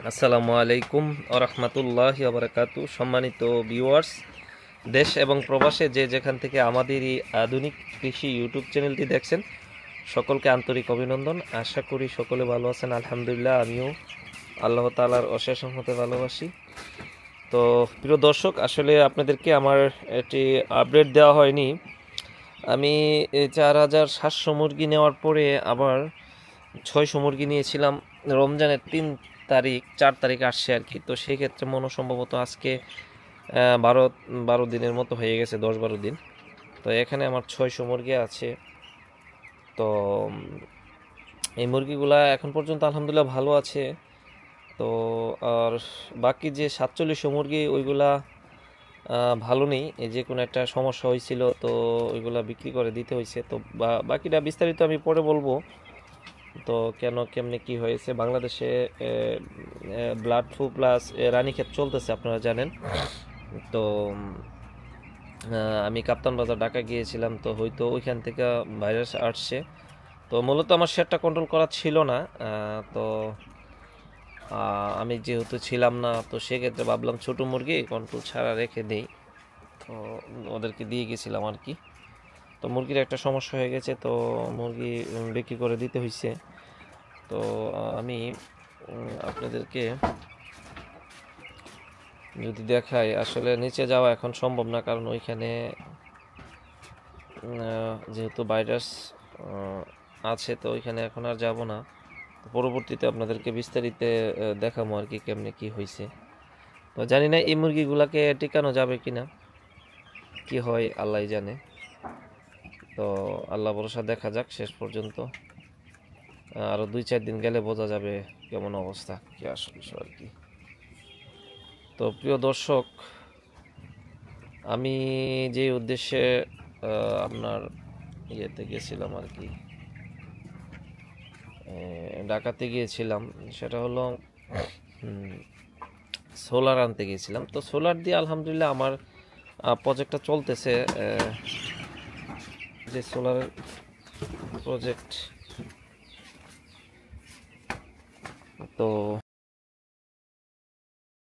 আসসালামু আলাইকুম আরহামতুল্লাহি আবরাকাতু। সম্মানিত ভিউয়ার্স, দেশ এবং প্রবাসে যে যেখান থেকে আমাদের এই আধুনিক কৃষি ইউটিউব চ্যানেলটি দেখছেন, সকলকে আন্তরিক অভিনন্দন। আশা করি সকলে ভালো আছেন। আলহামদুলিল্লাহ, আমিও আল্লাহ তাআলার অশেষ রহমতে ভালোবাসি। তো প্রিয় দর্শক, আসলে আপনাদেরকে আমার একটি আপডেট দেওয়া হয়নি। আমি 4700 মুরগি নেওয়ার পরে আবার 600 মুরগি নিয়েছিলাম রমজানের 4 তারিখ আসছে আর কি। তো সেই ক্ষেত্রে সম্ভবত আজকে 12 দিনের মতো হয়ে গেছে, 10-12 দিন। তো এখানে আমার 600 মুরগি আছে। তো এই মুরগিগুলা এখন পর্যন্ত আলহামদুলিল্লাহ ভালো আছে। তো আর বাকি যে 4700 মুরগি ওইগুলা ভালো নেই, এই যে কোনো একটা সমস্যা হয়েছিল, তো ওইগুলা বিক্রি করে দিতে হয়েছে। তো বাকিটা বিস্তারিত আমি পরে বলবো। তো কেমনে কি হয়েছে, বাংলাদেশে ব্লাড ফ্লু প্লাস রানীক্ষেত চলতেছে, আপনারা জানেন। তো আমি কাপ্তান বাজার ঢাকা গিয়েছিলাম, তো হয়তো ওইখান থেকে ভাইরাস আসছে। তো মূলত আমার শেডটা কন্ট্রোল করা ছিল না। তো আমি যেহেতু ছিলাম না, তো সেক্ষেত্রে ভাবলাম ছোটো মুরগি কন্ট্রোল ছাড়া রেখে দিই, তো ওদেরকে দিয়ে গেছিলাম আর কি। তো মুরগির একটা সমস্যা হয়ে গেছে, তো মুরগি বিক্রি করে দিতে হয়েছে। তো আমি আপনাদেরকে যদি দেখাই, আসলে নিচে যাওয়া এখন সম্ভব না, কারণ ওইখানে যেহেতু ভাইরাস আছে, তো ওইখানে এখন আর যাব না। পরবর্তীতে আপনাদেরকে বিস্তারিত দেখাবো আর কি কেমনে কি হয়েছে। তো জানি না এই মুরগিগুলাকে টিকানো যাবে কিনা, কি হয় আল্লাহ জানে। তো আল্লাহ ভরসা, দেখা যাক শেষ পর্যন্ত। আরও 2-4 দিন গেলে বোঝা যাবে কেমন অবস্থা, কি আসলে আর কি। তো প্রিয় দর্শক, আমি যে উদ্দেশ্যে আপনার ইয়েতে গেছিলাম আর কি, ঢাকাতে গিয়েছিলাম, সেটা হলো সোলার আনতে গিয়েছিলাম। তো সোলার দিয়ে আলহামদুলিল্লাহ আমার প্রজেক্টটা চলতেছে, যে সোলার প্রজেক্ট। তো